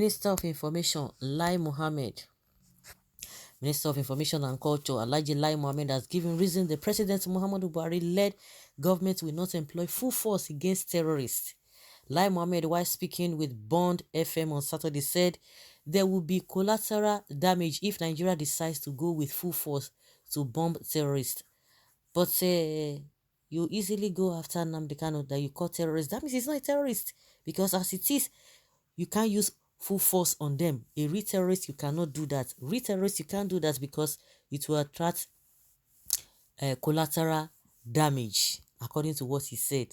Minister of Information, Lai Mohammed. Minister of Information and Culture, Alhaji Lai Mohammed, has given reason the President Muhammadu Buhari-led government will not employ full force against terrorists. Lai Mohammed, while speaking with Bond FM on Saturday, said there will be collateral damage if Nigeria decides to go with full force to bomb terrorists. But you easily go after Nnamdi Kanu that you call terrorist. That means he's not a terrorist, because as it is, you can't use full force on them. A real terrorist, you cannot do that. Real terrorist, you can't do that because it will attract collateral damage, according to what he said.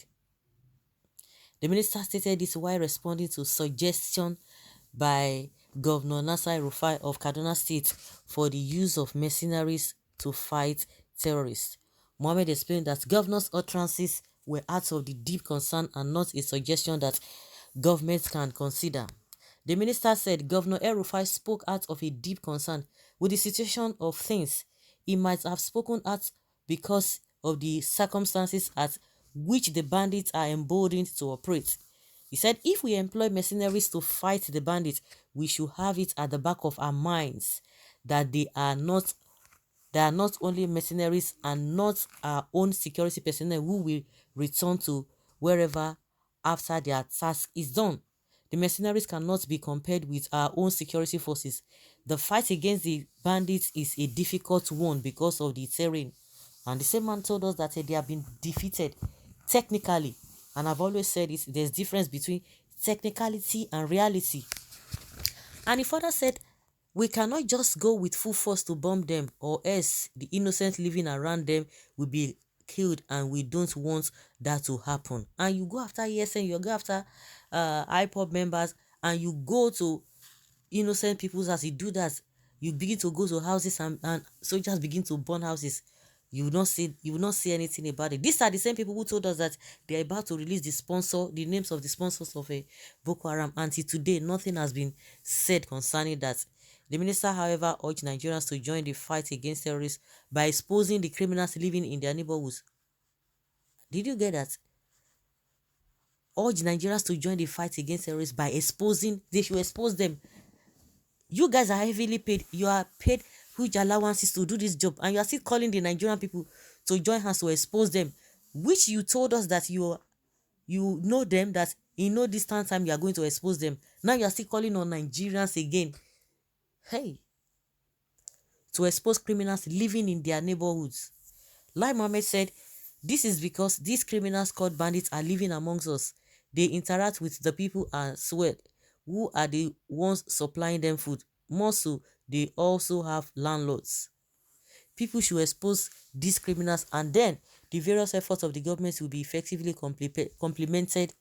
The minister stated this while responding to suggestion by Governor Nasir El-Rufai of Kaduna State for the use of mercenaries to fight terrorists. Mohammed explained that governor's utterances were acts of the deep concern and not a suggestion that governments can consider. The minister said Governor El-Rufai spoke out of a deep concern with the situation of things. He might have spoken out because of the circumstances at which the bandits are emboldened to operate. He said if we employ mercenaries to fight the bandits, we should have it at the back of our minds that they are not only mercenaries and not our own security personnel who will return to wherever after their task is done. The mercenaries cannot be compared with our own security forces. The fight against the bandits is a difficult one because of the terrain. And the same man told us that they have been defeated technically. And I've always said this, there's difference between technicality and reality. And he further said, we cannot just go with full force to bomb them, or else the innocent living around them will be killed, and we don't want that to happen. And you go after ESN, you go after IPOB members, and you go to innocent people. As you do that, you begin to go to houses and soldiers begin to burn houses. You will not see anything about it. These are the same people who told us that they are about to release the names of the sponsors of a Boko Haram. Until today, nothing has been said concerning that. The minister, however, urged Nigerians to join the fight against terrorists by exposing the criminals living in their neighborhoods. Did you get that? Urge Nigerians to join the fight against terrorists by exposing. They should expose them. You guys are heavily paid. You are paid huge allowances to do this job, and you are still calling the Nigerian people to join hands to expose them, which you told us that you know them, that in no distant time you are going to expose them. Now you are still calling on Nigerians again. Hey, to expose criminals living in their neighborhoods. Lai Mohammed said, this is because these criminals called bandits are living amongst us. They interact with the people as well, who are the ones supplying them food. More so, they also have landlords. People should expose these criminals, and then the various efforts of the government will be effectively complemented,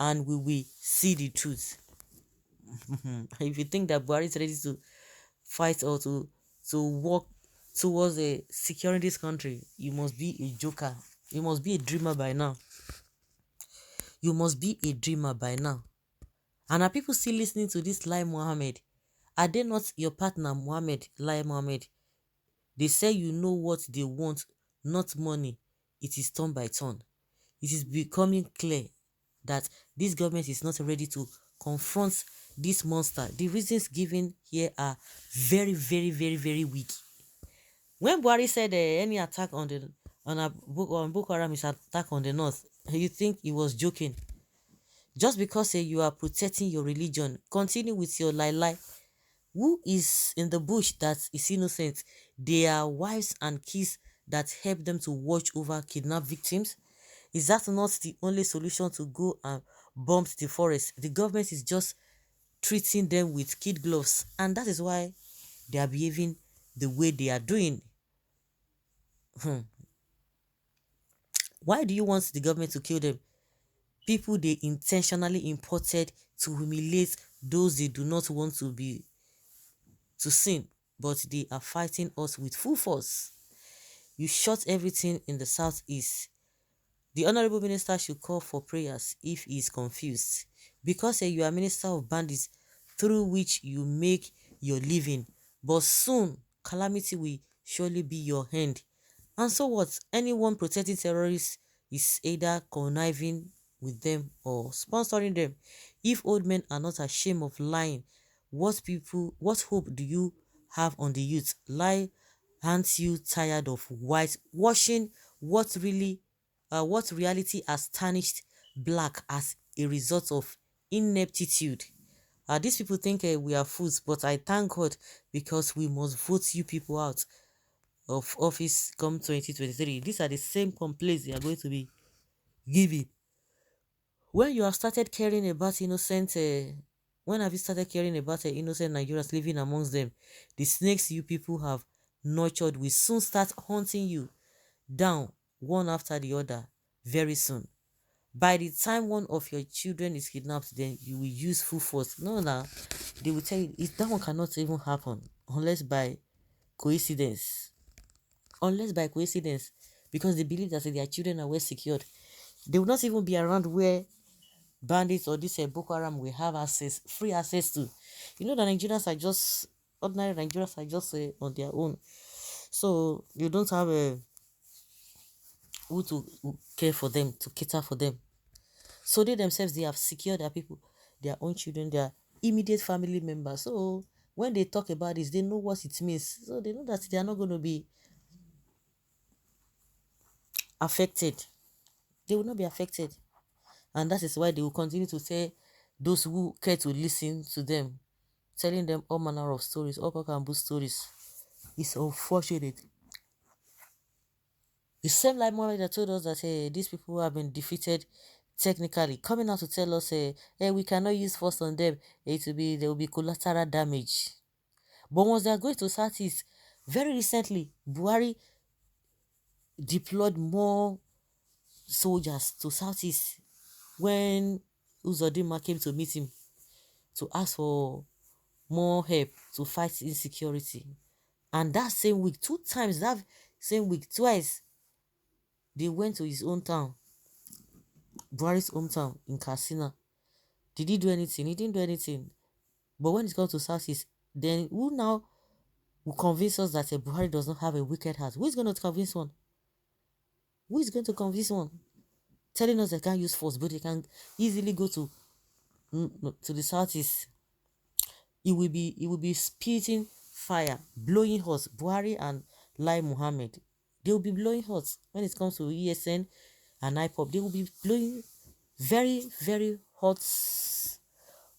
and we will see the truth. If you think that Buhari is ready to fight or to work towards securing this country, you must be a joker. You must be a dreamer by now. You must be a dreamer by now. And are people still listening to this Lai Mohammed? Are they not your partner, Lai Mohammed? They say you know what they want, not money. It is turn by turn. It is becoming clear that this government is not ready to confront this monster. The reasons given here are very, very, very, very weak. When Buhari said any attack on Boko Haram is an attack on the north, you think he was joking? Just because you are protecting your religion, continue with your lie. Who is in the bush that is innocent? They are wives and kids that help them to watch over kidnapped victims. Is that not the only solution to go and bomb the forest? The government is just treating them with kid gloves, and that is why they are behaving the way they are doing. Why do you want the government to kill them? People they intentionally imported to humiliate those they do not want to sin, but they are fighting us with full force. You shut everything in the southeast. The honorable minister should call for prayers if he is confused, because you are minister of bandits through which you make your living, but soon calamity will surely be your hand. And so what? Anyone protecting terrorists is either conniving with them or sponsoring them. If old men are not ashamed of lying, what hope do you have on the youth? Lie, aren't you tired of whitewashing what reality has tarnished black as a result of ineptitude? These people think we are fools, but I thank God because we must vote you people out of office come 2023. These are the same complaints they are going to be giving. When you have started caring about innocent, when have you started caring about innocent Nigerians living amongst them? The snakes you people have nurtured will soon start hunting you down one after the other very soon. By the time one of your children is kidnapped, then you will use full force. No, they will tell you that one cannot even happen unless by coincidence. Unless by coincidence, because they believe that their children are well secured. They will not even be around where bandits or this Boko Haram will have free access to. You know that Nigerians are just, ordinary Nigerians are just on their own. So you don't have who to care for them, to cater for them. So they themselves, they have secured their people, their own children, their immediate family members. So when they talk about this, they know what it means. So they know that they are not going to be affected. They will not be affected. And that is why they will continue to say those who care to listen to them, telling them all manner of stories, all cock and bull stories. It's unfortunate. The same like Mohammed that told us that these people have been defeated technically, coming out to tell us hey, we cannot use force on them. There will be collateral damage. But once they are going to Southeast, very recently, Buhari deployed more soldiers to Southeast when Uzodinma came to meet him to ask for more help to fight insecurity. And that same week, twice, they went to his own town, Buhari's hometown in Katsina. Did he do anything? He didn't do anything. But when it comes to Southeast, then who now will convince us that Buhari does not have a wicked heart? Who is going to convince one? Who is going to convince one? Telling us they can't use force, but they can easily go to the Southeast. It will be spitting fire, blowing hot. Buhari and Lai Muhammad, they will be blowing hot when it comes to ESN and IPOP. They will be blowing very, very hot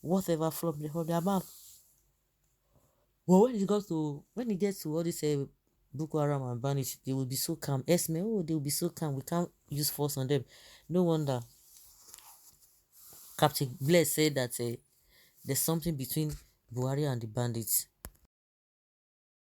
whatever from their mouth. But when it gets to all this Boko Haram and bandits, they will be so calm. Esme, they will be so calm. We can't use force on them. No wonder Captain Blair said that there's something between Buhari and the bandits.